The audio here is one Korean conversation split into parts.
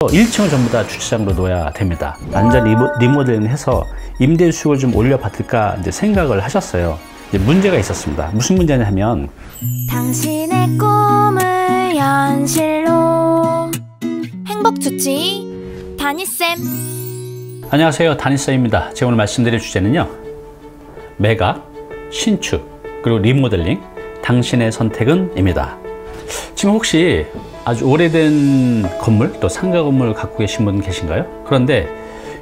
1층을 전부 다 주차장으로 놓아야 됩니다. 완전 리모델링 해서 임대 수익을 좀 올려받을까 이제 생각을 하셨어요. 이제 문제가 있었습니다. 무슨 문제냐 하면 당신의 꿈을 현실로 행복주치 다니쌤. 안녕하세요, 다니쌤입니다. 제가 오늘 말씀드릴 주제는요, 매각, 신축, 그리고 리모델링, 당신의 선택은 입니다. 지금 혹시 아주 오래된 건물, 또 상가 건물 갖고 계신 분 계신가요? 그런데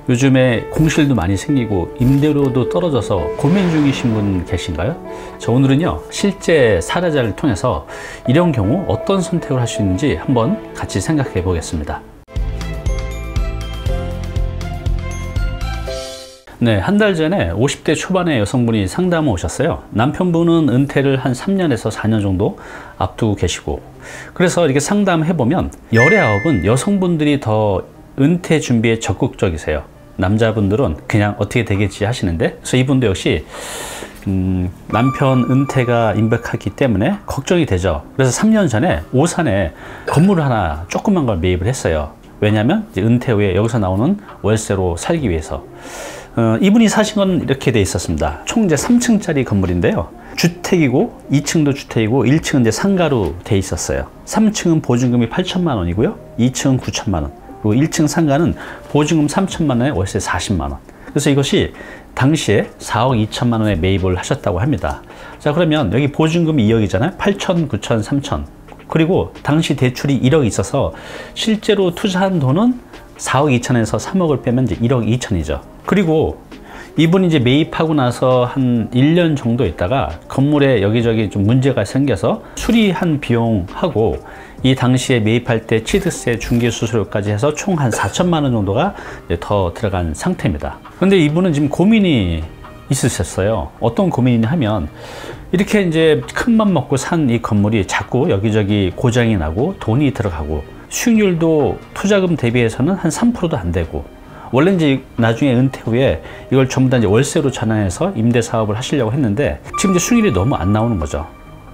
요즘에 공실도 많이 생기고 임대료도 떨어져서 고민 중이신 분 계신가요? 저 오늘은요, 실제 사례자를 통해서 이런 경우 어떤 선택을 할 수 있는지 한번 같이 생각해 보겠습니다. 네, 한 달 전에 50대 초반의 여성분이 상담을 오셨어요. 남편분은 은퇴를 한 3년에서 4년 정도 앞두고 계시고, 그래서 이렇게 상담해보면 19은 여성분들이 더 은퇴 준비에 적극적이세요. 남자분들은 그냥 어떻게 되겠지 하시는데, 그래서 이분도 역시 남편 은퇴가 임박하기 때문에 걱정이 되죠. 그래서 3년 전에 오산에 건물을 하나 조그만 걸 매입을 했어요. 왜냐하면 이제 은퇴 후에 여기서 나오는 월세로 살기 위해서. 이분이 사신 건 이렇게 돼 있었습니다. 총 이제 3층짜리 건물인데요, 주택이고 2층도 주택이고 1층은 이제 상가로 돼 있었어요. 3층은 보증금이 8천만 원이고요, 2층은 9천만 원, 그리고 1층 상가는 보증금 3천만 원에 월세 40만 원. 그래서 이것이 당시에 4억 2천만 원에 매입을 하셨다고 합니다. 자, 그러면 여기 보증금이 2억이잖아요. 8천, 9천, 3천. 그리고 당시 대출이 1억 있어서 실제로 투자한 돈은 4억 2천에서 3억을 빼면 이제 1억 2천이죠. 그리고 이분이 이제 매입하고 나서 한 1년 정도 있다가 건물에 여기저기 좀 문제가 생겨서 수리한 비용하고 이 당시에 매입할 때 취득세, 중개수수료까지 해서 총 한 4천만 원 정도가 더 들어간 상태입니다. 그런데 이분은 지금 고민이 있으셨어요. 어떤 고민이냐 하면, 이렇게 이제 큰맘 먹고 산 이 건물이 자꾸 여기저기 고장이 나고 돈이 들어가고 수익률도 투자금 대비해서는 한 3%도 안 되고, 원래 이제 나중에 은퇴 후에 이걸 전부 다 이제 월세로 전환해서 임대 사업을 하시려고 했는데 지금 이제 수익률이 너무 안 나오는 거죠.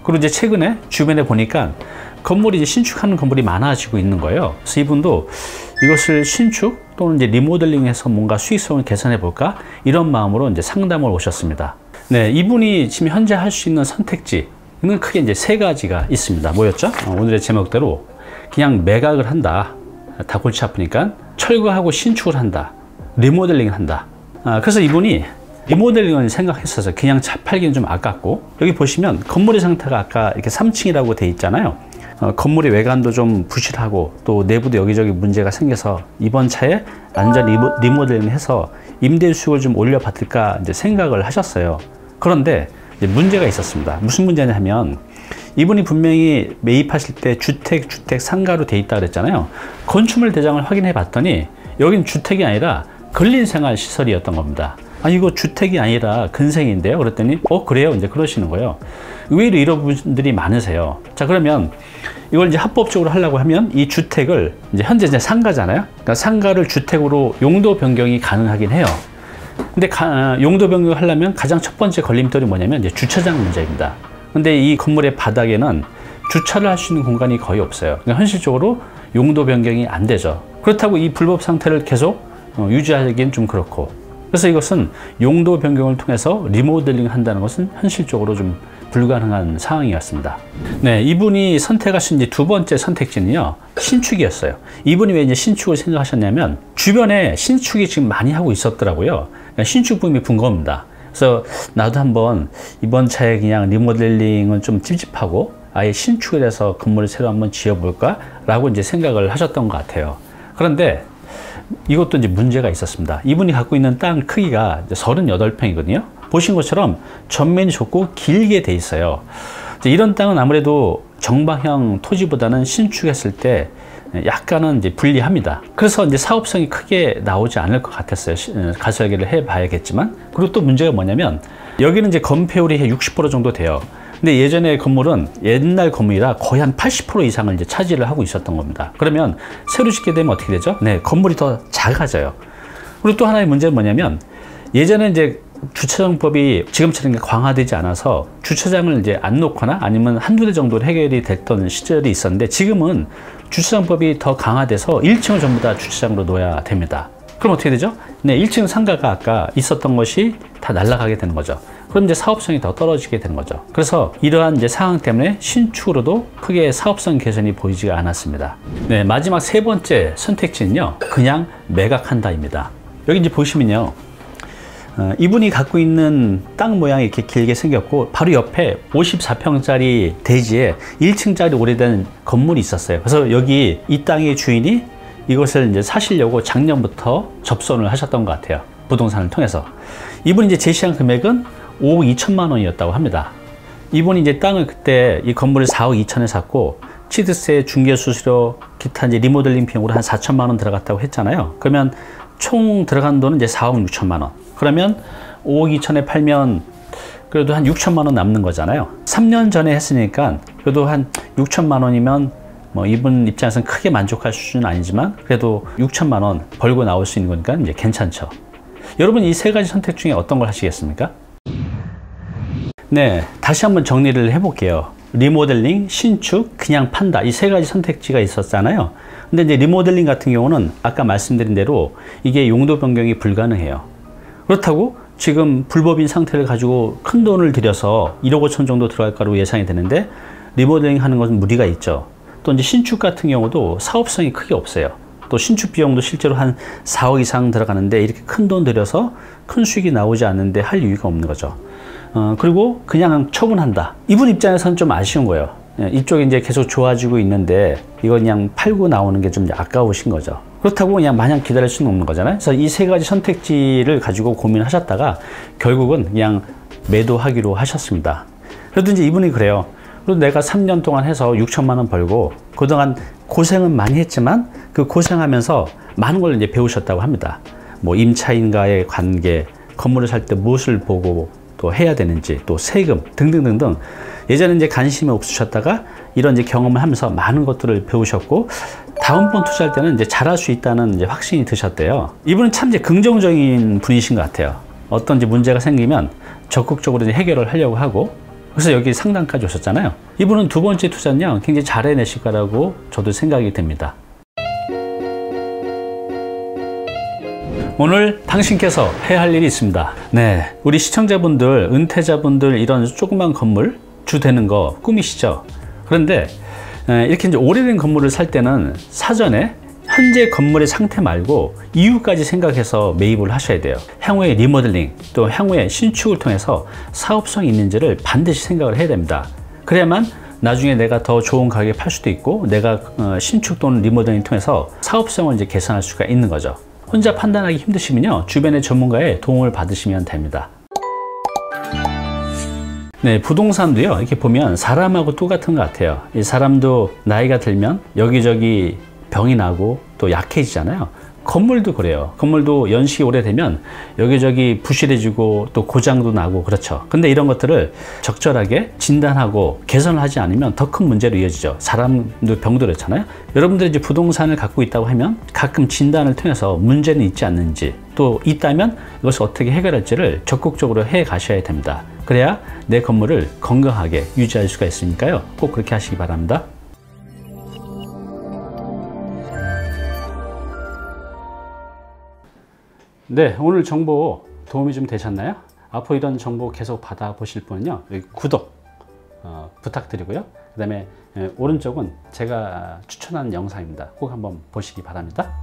그리고 이제 최근에 주변에 보니까 건물이 이제 신축하는 건물이 많아지고 있는 거예요. 그래서 이분도 이것을 신축 또는 이제 리모델링해서 뭔가 수익성을 개선해 볼까, 이런 마음으로 이제 상담을 오셨습니다. 네, 이분이 지금 현재 할 수 있는 선택지는 크게 이제 3가지가 있습니다. 뭐였죠? 오늘의 제목대로 그냥 매각을 한다, 다 골치 아프니까 철거하고 신축을 한다, 리모델링을 한다. 그래서 이분이 리모델링을 생각했어서 그냥 팔기는 좀 아깝고, 여기 보시면 건물의 상태가 아까 이렇게 3층이라고 돼 있잖아요. 건물의 외관도 좀 부실하고 또 내부도 여기저기 문제가 생겨서 이번 차에 완전 리모델링 해서 임대 수익을 좀 올려받을까 이제 생각을 하셨어요. 그런데 이제 문제가 있었습니다. 무슨 문제냐 하면, 이분이 분명히 매입하실 때 주택 상가로 돼 있다 그랬잖아요. 건축물 대장을 확인해 봤더니 여긴 주택이 아니라 근린생활시설이었던 겁니다. 아니, 이거 주택이 아니라 근생인데요? 그랬더니 그래요? 이제 그러시는 거예요. 의외로 이런 분들이 많으세요. 자, 그러면 이걸 이제 합법적으로 하려고 하면 이 주택을 현재 이제 상가잖아요. 그러니까 상가를 주택으로 용도 변경이 가능하긴 해요. 근데 용도 변경을 하려면 가장 첫 번째 걸림돌이 뭐냐면 이제 주차장 문제입니다. 근데 이 건물의 바닥에는 주차를 할 수 있는 공간이 거의 없어요. 그러니까 현실적으로 용도 변경이 안 되죠. 그렇다고 이 불법 상태를 계속 유지하기엔 좀 그렇고, 그래서 이것은 용도 변경을 통해서 리모델링 한다는 것은 현실적으로 좀 불가능한 상황이었습니다. 네, 이분이 선택하신 이제 2번째 선택지는요, 신축이었어요. 이분이 왜 이제 신축을 생각하셨냐면, 주변에 신축이 지금 많이 하고 있었더라고요. 그러니까 신축 붐이 분 겁니다. 그래서 나도 한번 이번 차에 그냥 리모델링은 좀 찝찝하고 아예 신축을 해서 건물을 새로 한번 지어볼까 라고 이제 생각을 하셨던 것 같아요. 그런데 이것도 이제 문제가 있었습니다. 이분이 갖고 있는 땅 크기가 38평이거든요. 보신 것처럼 전면이 좁고 길게 돼 있어요. 이런 땅은 아무래도 정방형 토지보다는 신축했을 때 약간은 이제 불리합니다. 그래서 이제 사업성이 크게 나오지 않을 것 같았어요. 가설계를 해 봐야겠지만. 그리고 또 문제가 뭐냐면, 여기는 이제 건폐율이 60% 정도 돼요. 근데 예전에 건물은 옛날 건물이라 거의 한 80% 이상을 이제 차지를 하고 있었던 겁니다. 그러면 새로 짓게 되면 어떻게 되죠? 네, 건물이 더 작아져요. 그리고 또 하나의 문제는 뭐냐면, 예전에 이제 주차장법이 지금처럼 강화되지 않아서 주차장을 이제 안 놓거나 아니면 한두 대 정도로 해결이 됐던 시절이 있었는데, 지금은 주차장법이 더 강화돼서 1층을 전부 다 주차장으로 놓아야 됩니다. 그럼 어떻게 되죠? 네, 1층 상가가 아까 있었던 것이 다 날아가게 되는 거죠. 그럼 이제 사업성이 더 떨어지게 되는 거죠. 그래서 이러한 이제 상황 때문에 신축으로도 크게 사업성 개선이 보이지가 않았습니다. 네, 마지막 세 번째 선택지는요, 그냥 매각한다입니다. 여기 이제 보시면요, 이분이 갖고 있는 땅 모양이 이렇게 길게 생겼고, 바로 옆에 54평짜리 대지에 1층짜리 오래된 건물이 있었어요. 그래서 여기 이 땅의 주인이 이것을 이제 사시려고 작년부터 접선을 하셨던 것 같아요. 부동산을 통해서. 이분이 이제 제시한 금액은 5억 2천만 원이었다고 합니다. 이분이 이제 땅을 그때 이 건물을 4억 2천에 샀고, 취득세, 중개수수료, 기타 이제 리모델링 비용으로 한 4천만 원 들어갔다고 했잖아요. 그러면 총 들어간 돈은 이제 4억 6천만 원. 그러면 5억 2천에 팔면 그래도 한 6천만 원 남는 거잖아요. 3년 전에 했으니까 그래도 한 6천만 원이면 뭐 이분 입장에서는 크게 만족할 수준은 아니지만 그래도 6천만 원 벌고 나올 수 있는 거니까 이제 괜찮죠. 여러분, 이 세 가지 선택 중에 어떤 걸 하시겠습니까? 네, 다시 한번 정리를 해볼게요. 리모델링, 신축, 그냥 판다, 이 세 가지 선택지가 있었잖아요. 근데 이제 리모델링 같은 경우는 아까 말씀드린 대로 이게 용도 변경이 불가능해요. 그렇다고 지금 불법인 상태를 가지고 큰 돈을 들여서 1억 5천 정도 들어갈 거로 예상이 되는데, 리모델링 하는 것은 무리가 있죠. 또 이제 신축 같은 경우도 사업성이 크게 없어요. 또 신축 비용도 실제로 한 4억 이상 들어가는데, 이렇게 큰 돈 들여서 큰 수익이 나오지 않는데 할 이유가 없는 거죠. 그리고 그냥 처분한다. 이분 입장에서는 좀 아쉬운 거예요. 이쪽이 이제 계속 좋아지고 있는데 이거 그냥 팔고 나오는 게 좀 아까우신 거죠. 그렇다고 그냥 마냥 기다릴 수는 없는 거잖아요. 그래서 이 세 가지 선택지를 가지고 고민하셨다가 결국은 그냥 매도하기로 하셨습니다. 그래도 이제 이분이 그래요. 그래도 내가 3년 동안 해서 6천만 원 벌고 그동안 고생은 많이 했지만 그 고생하면서 많은 걸 이제 배우셨다고 합니다. 뭐 임차인과의 관계, 건물을 살 때 무엇을 보고 또 해야 되는지, 또 세금 등등등등, 예전에 이제 관심이 없으셨다가 이런 이제 경험을 하면서 많은 것들을 배우셨고, 다음번 투자할 때는 이제 잘할 수 있다는 이제 확신이 드셨대요. 이분은 참 이제 긍정적인 분이신 것 같아요. 어떤 이제 문제가 생기면 적극적으로 이제 해결을 하려고 하고, 그래서 여기 상담까지 오셨잖아요. 이분은 두 번째 투자는요, 굉장히 잘 해내실 거라고 저도 생각이 됩니다. 오늘 당신께서 해야 할 일이 있습니다. 네, 우리 시청자분들, 은퇴자분들 이런 조그만 건물 주되는 거 꿈이시죠? 그런데 이렇게 이제 오래된 건물을 살 때는 사전에 현재 건물의 상태 말고 이유까지 생각해서 매입을 하셔야 돼요. 향후에 리모델링, 또 향후에 신축을 통해서 사업성이 있는지를 반드시 생각을 해야 됩니다. 그래야만 나중에 내가 더 좋은 가격에 팔 수도 있고, 내가 신축 또는 리모델링 통해서 사업성을 이제 개선할 수가 있는 거죠. 혼자 판단하기 힘드시면요, 주변의 전문가의 도움을 받으시면 됩니다. 네, 부동산도요, 이렇게 보면 사람하고 똑같은 것 같아요. 이 사람도 나이가 들면 여기저기 병이 나고 또 약해지잖아요. 건물도 그래요. 건물도 연식이 오래되면 여기저기 부실해지고 또 고장도 나고 그렇죠. 근데 이런 것들을 적절하게 진단하고 개선을 하지 않으면 더 큰 문제로 이어지죠. 사람도 병도 그렇잖아요. 여러분들이 이제 부동산을 갖고 있다고 하면 가끔 진단을 통해서 문제는 있지 않는지, 또 있다면 이것을 어떻게 해결할지를 적극적으로 해 가셔야 됩니다. 그래야 내 건물을 건강하게 유지할 수가 있으니까요. 꼭 그렇게 하시기 바랍니다. 네, 오늘 정보 도움이 좀 되셨나요? 앞으로 이런 정보 계속 받아보실 분은요, 여기 구독 부탁드리고요. 그 다음에 오른쪽은 제가 추천하는 영상입니다. 꼭 한번 보시기 바랍니다.